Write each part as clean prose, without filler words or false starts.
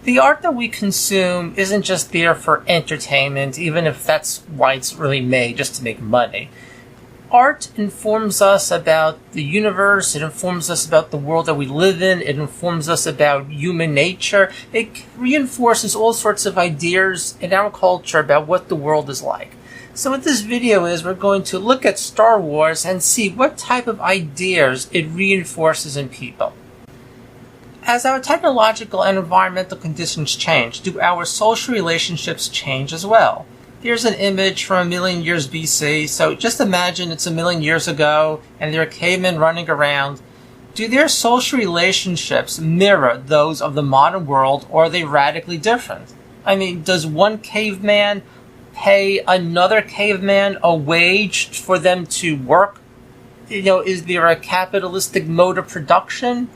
The art that we consume isn't just there for entertainment, even if that's why it's really made, just to make money. Art informs us about the universe, it informs us about the world that we live in, it informs us about human nature, it reinforces all sorts of ideas in our culture about what the world is like. So what this video is, we're going to look at Star Wars and see what type of ideas it reinforces in people. As our technological and environmental conditions change, do our social relationships change as well? Here's an image from 1,000,000 years BC, so just imagine it's 1,000,000 years ago and there are cavemen running around. Do their social relationships mirror those of the modern world, or are they radically different? I mean, does one caveman pay another caveman a wage for them to work? Is there a capitalistic mode of production?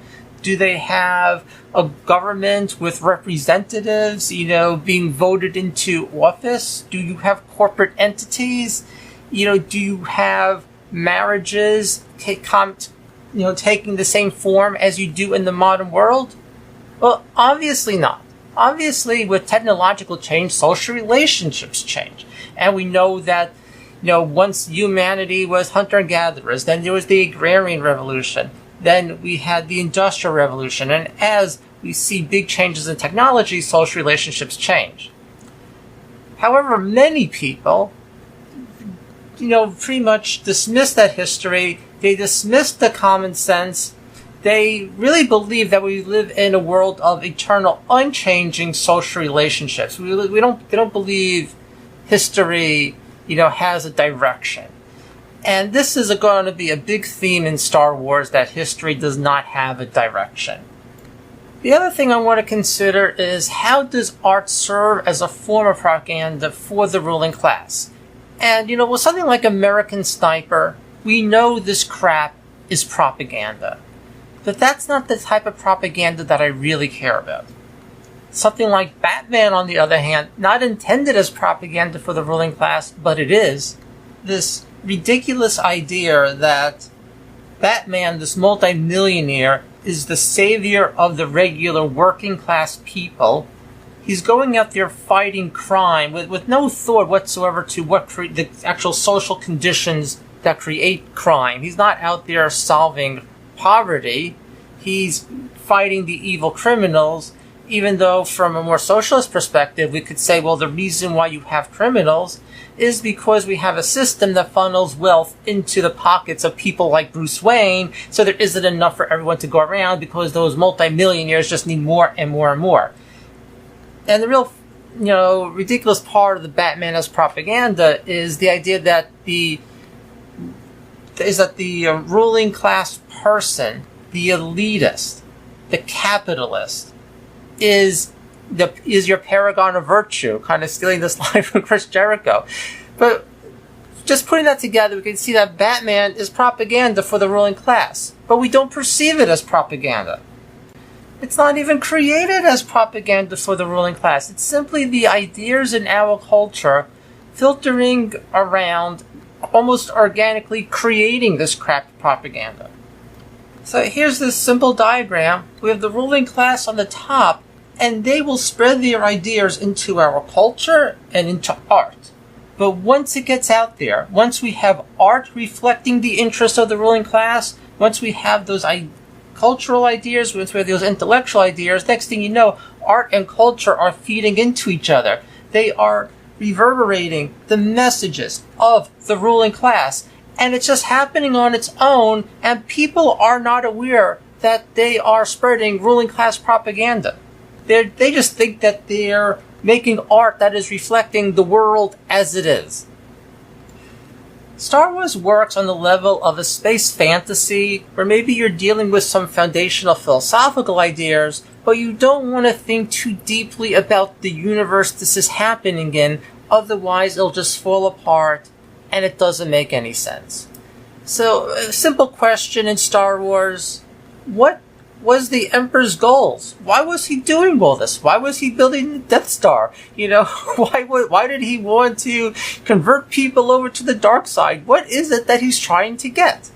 Do they have a government with representatives, being voted into office? Do you have corporate entities? Do you have marriages taking the same form as you do in the modern world? Well, obviously not. Obviously, with technological change, social relationships change. And we know that, once humanity was hunter-gatherers, then there was the agrarian revolution. Then we had the Industrial Revolution, and as we see big changes in technology, social relationships change. However, many people, pretty much dismiss that history. They dismiss the common sense. They really believe that we live in a world of eternal, unchanging social relationships. They don't believe history, has a direction. And this is going to be a big theme in Star Wars, that history does not have a direction. The other thing I want to consider is, how does art serve as a form of propaganda for the ruling class? And, with something like American Sniper, we know this crap is propaganda. But that's not the type of propaganda that I really care about. Something like Batman, on the other hand, not intended as propaganda for the ruling class, but it is. This ridiculous idea that Batman, this multimillionaire, is the savior of the regular working class people. He's going out there fighting crime with no thought whatsoever to the actual social conditions that create crime. He's not out there solving poverty. He's fighting the evil criminals, even though from a more socialist perspective, we could say, well, the reason why you have criminals is because we have a system that funnels wealth into the pockets of people like Bruce Wayne, so there isn't enough for everyone to go around because those multimillionaires just need more and more and more. And the real, ridiculous part of the Batman as propaganda is the idea that the ruling class person, the elitist, the capitalist, is your paragon of virtue, kind of stealing this line from Chris Jericho. But just putting that together, we can see that Batman is propaganda for the ruling class, but we don't perceive it as propaganda. It's not even created as propaganda for the ruling class. It's simply the ideas in our culture filtering around, almost organically creating this crap propaganda. So here's this simple diagram. We have the ruling class on the top, and they will spread their ideas into our culture and into art. But once it gets out there, once we have art reflecting the interests of the ruling class, once we have those cultural ideas, once we have those intellectual ideas, next thing you know, art and culture are feeding into each other. They are reverberating the messages of the ruling class. And it's just happening on its own, and people are not aware that they are spreading ruling class propaganda. They just think that they're making art that is reflecting the world as it is. Star Wars works on the level of a space fantasy, where maybe you're dealing with some foundational philosophical ideas, but you don't want to think too deeply about the universe this is happening in, otherwise it'll just fall apart, and it doesn't make any sense. So, a simple question in Star Wars: what was the Emperor's goals? Why was he doing all this? Why was he building the Death Star? Why did he want to convert people over to the dark side? What is it that he's trying to get?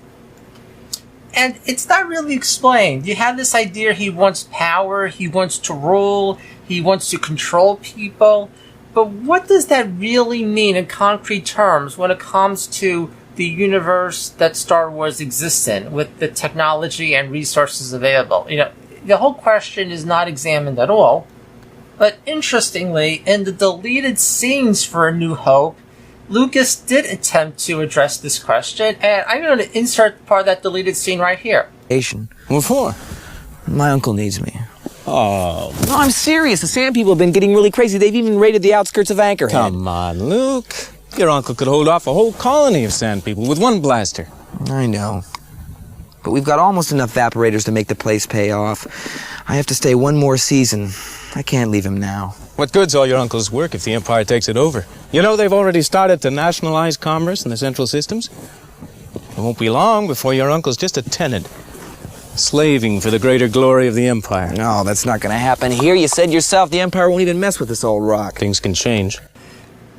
And it's not really explained. You have this idea he wants power, he wants to rule, he wants to control people. But what does that really mean in concrete terms when it comes to the universe that Star Wars exists in, with the technology and resources available? The whole question is not examined at all. But interestingly, in the deleted scenes for A New Hope, Lucas did attempt to address this question, and I'm going to insert part of that deleted scene right here. What for? My uncle needs me. Oh. No, I'm serious. The Sand People have been getting really crazy. They've even raided the outskirts of Anchorhead. Come on, Luke. Your uncle could hold off a whole colony of Sand People with one blaster. I know. But we've got almost enough evaporators to make the place pay off. I have to stay one more season. I can't leave him now. What good's all your uncle's work if the Empire takes it over? You know they've already started to nationalize commerce in the Central Systems? It won't be long before your uncle's just a tenant, slaving for the greater glory of the Empire. No, that's not going to happen here. You said yourself the Empire won't even mess with this old rock. Things can change.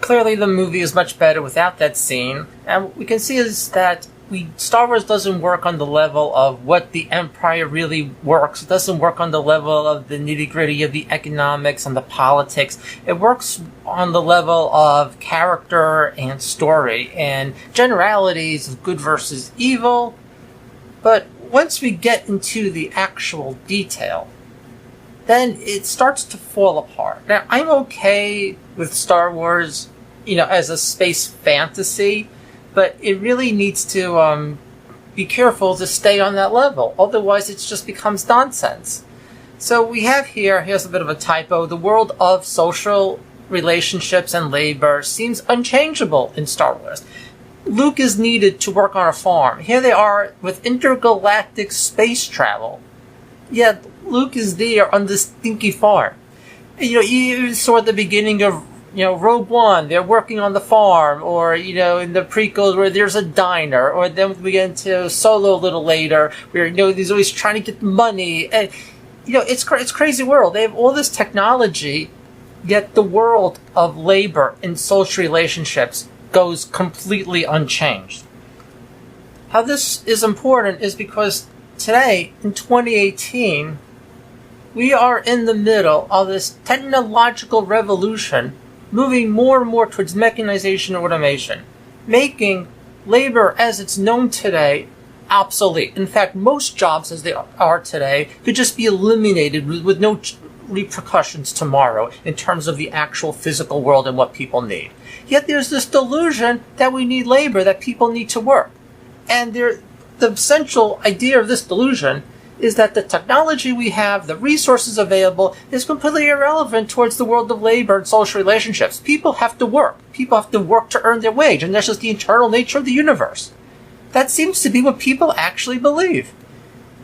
Clearly the movie is much better without that scene, and what we can see is that Star Wars doesn't work on the level of what the Empire really works. It doesn't work on the level of the nitty-gritty of the economics and the politics. It works on the level of character and story and generalities of good versus evil. But once we get into the actual detail, then it starts to fall apart. Now, I'm okay with Star Wars, as a space fantasy, but it really needs to be careful to stay on that level. Otherwise, it just becomes nonsense. So we have here's a bit of a typo, the world of social relationships and labor seems unchangeable in Star Wars. Luke is needed to work on a farm. Here they are with intergalactic space travel. Yet Luke is there on this stinky farm. You saw at the beginning of Rogue One, they're working on the farm, or, in the prequels where there's a diner, or then we get into Solo a little later, where, he's always trying to get money, and, it's crazy world. They have all this technology, yet the world of labor and social relationships goes completely unchanged. How this is important is because today, in 2018, we are in the middle of this technological revolution, moving more and more towards mechanization and automation, making labor as it's known today obsolete. In fact, most jobs as they are today could just be eliminated with no repercussions tomorrow in terms of the actual physical world and what people need. Yet there's this delusion that we need labor, that people need to work. And the central idea of this delusion is that the technology we have, the resources available, is completely irrelevant towards the world of labor and social relationships. People have to work. People have to work to earn their wage, and that's just the internal nature of the universe. That seems to be what people actually believe.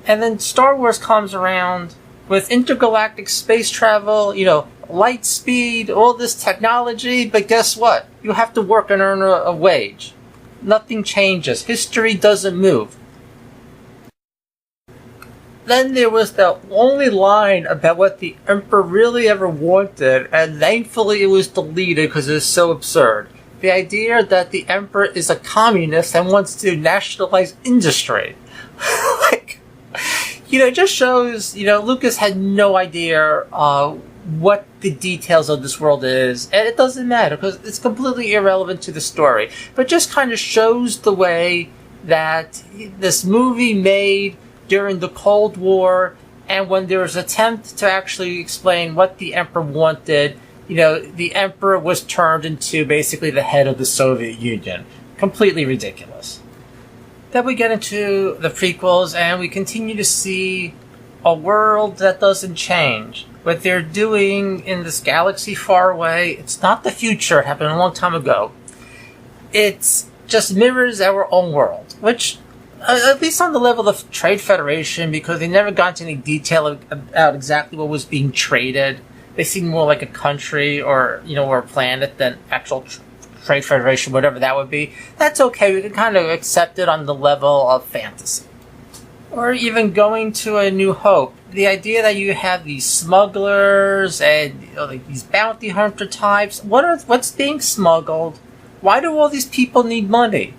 And then Star Wars comes around with intergalactic space travel, light speed, all this technology, but guess what? You have to work and earn a wage. Nothing changes. History doesn't move. Then there was the only line about what the Emperor really ever wanted, and thankfully it was deleted because it was so absurd. The idea that the Emperor is a communist and wants to nationalize industry. It just shows, Lucas had no idea what the details of this world is, and it doesn't matter because it's completely irrelevant to the story. But just kind of shows the way that this movie made during the Cold War, and when there was an attempt to actually explain what the Emperor wanted, the Emperor was turned into basically the head of the Soviet Union. Completely ridiculous. Then we get into the prequels, and we continue to see a world that doesn't change. What they're doing in this galaxy far away, it's not the future, it happened a long time ago. It just mirrors our own world, which at least on the level of Trade Federation, because they never got into any detail about exactly what was being traded. They seem more like a country or a planet than actual Trade Federation, whatever that would be. That's okay. We can kind of accept it on the level of fantasy. Or even going to A New Hope. The idea that you have these smugglers and these bounty hunter types. What's being smuggled? Why do all these people need money?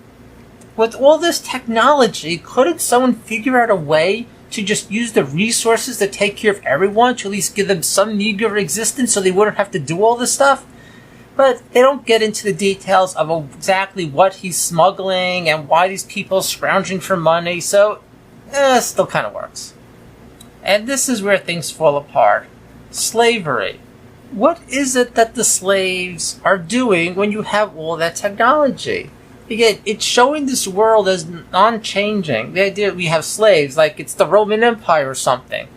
With all this technology, couldn't someone figure out a way to just use the resources to take care of everyone, to at least give them some meager existence so they wouldn't have to do all this stuff? But they don't get into the details of exactly what he's smuggling and why these people are scrounging for money, so it still kind of works. And this is where things fall apart. Slavery. What is it that the slaves are doing when you have all that technology? Again, it's showing this world as non-changing. The idea that we have slaves, like it's the Roman Empire or something.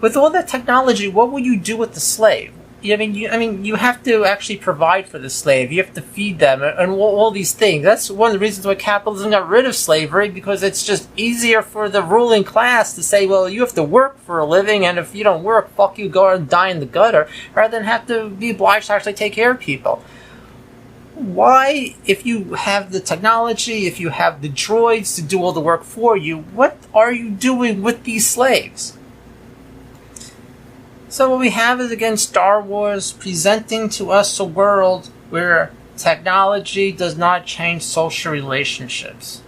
With all that technology, what will you do with the slave? I mean, you have to actually provide for the slave. You have to feed them and all these things. That's one of the reasons why capitalism got rid of slavery, because it's just easier for the ruling class to say, well, you have to work for a living, and if you don't work, fuck you, go and die in the gutter, rather than have to be obliged to actually take care of people. Why, if you have the technology, if you have the droids to do all the work for you, what are you doing with these slaves? So what we have is, again, Star Wars presenting to us a world where technology does not change social relationships.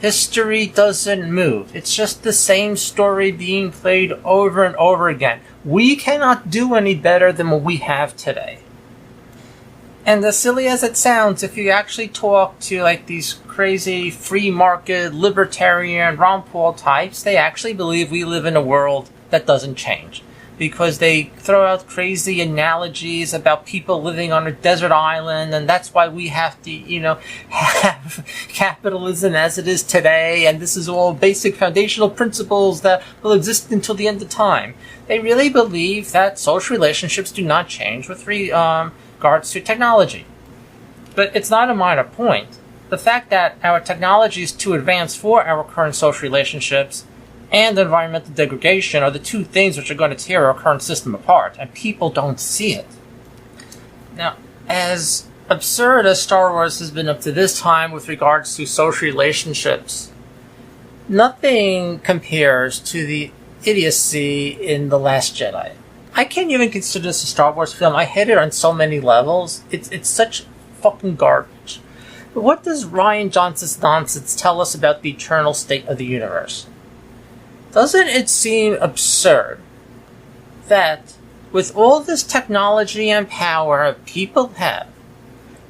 History doesn't move. It's just the same story being played over and over again. We cannot do any better than what we have today. And as silly as it sounds, if you actually talk to like these crazy free market, libertarian, Ron Paul types, they actually believe we live in a world that doesn't change. Because they throw out crazy analogies about people living on a desert island, and that's why we have to, have capitalism as it is today, and this is all basic foundational principles that will exist until the end of time. They really believe that social relationships do not change with regards to technology. But it's not a minor point. The fact that our technology is too advanced for our current social relationships and environmental degradation are the two things which are going to tear our current system apart, and people don't see it. Now, as absurd as Star Wars has been up to this time with regards to social relationships, nothing compares to the idiocy in The Last Jedi. I can't even consider this a Star Wars film. I hate it on so many levels. It's such fucking garbage. But what does Rian Johnson's nonsense tell us about the eternal state of the universe? Doesn't it seem absurd that with all this technology and power people have,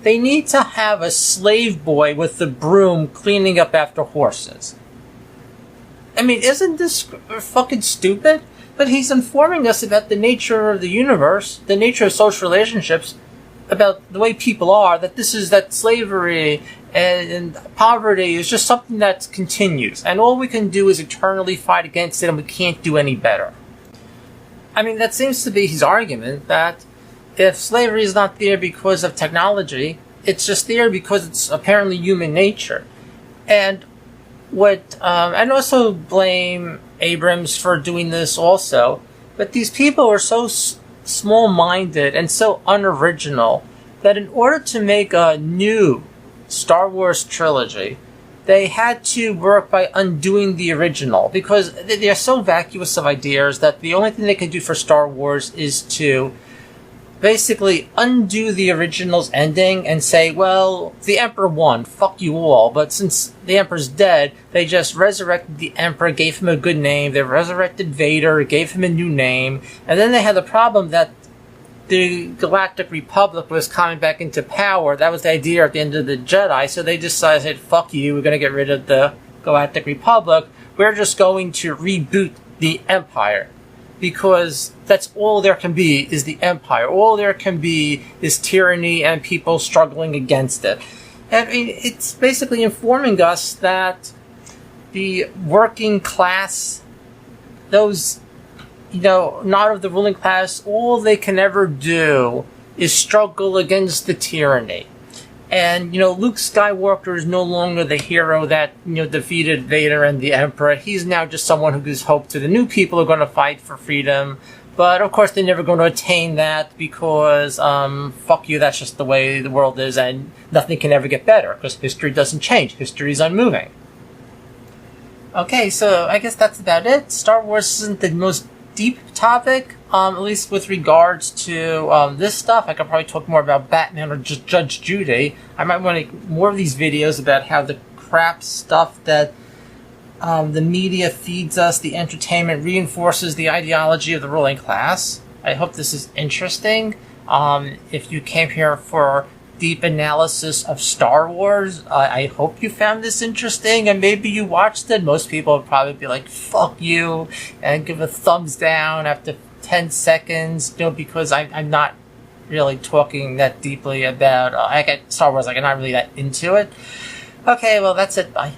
they need to have a slave boy with the broom cleaning up after horses? I mean, isn't this fucking stupid? But he's informing us about the nature of the universe, the nature of social relationships, about the way people are, that slavery and poverty is just something that continues, and all we can do is eternally fight against it, and we can't do any better. I mean, that seems to be his argument, that if slavery is not there because of technology, it's just there because it's apparently human nature. And I'd also blame Abrams for doing this also, but these people are so small-minded and so unoriginal that in order to make a new Star Wars trilogy, they had to work by undoing the original, because they're so vacuous of ideas that the only thing they can do for Star Wars is to basically undo the original's ending and say, well, the Emperor won, fuck you all, but since the Emperor's dead, they just resurrected the Emperor, gave him a good name, they resurrected Vader, gave him a new name, and then they had the problem that the Galactic Republic was coming back into power. That was the idea at the end of the Jedi, so they decided, fuck you, we're going to get rid of the Galactic Republic, we're just going to reboot the Empire. Because that's all there can be, is the Empire. All there can be is tyranny and people struggling against it. I mean, it's basically informing us that the working class, those, not of the ruling class, all they can ever do is struggle against the tyranny. And, Luke Skywalker is no longer the hero that, defeated Vader and the Emperor. He's now just someone who gives hope to the new people who are going to fight for freedom. But, of course, they're never going to attain that because, fuck you, that's just the way the world is, and nothing can ever get better because history doesn't change. History is unmoving. Okay, so I guess that's about it. Star Wars isn't the most deep topic, at least with regards to this stuff. I could probably talk more about Batman or just Judge Judy. I might want to make more of these videos about how the crap stuff that the media feeds us, the entertainment reinforces the ideology of the ruling class. I hope this is interesting. If you came here for deep analysis of Star Wars, I hope you found this interesting, and maybe you watched it. Most people would probably be like, fuck you, and give a thumbs down after 10 seconds, because I'm not really talking that deeply about Star Wars. Like, I'm not really that into it. Okay, well, that's it. Bye.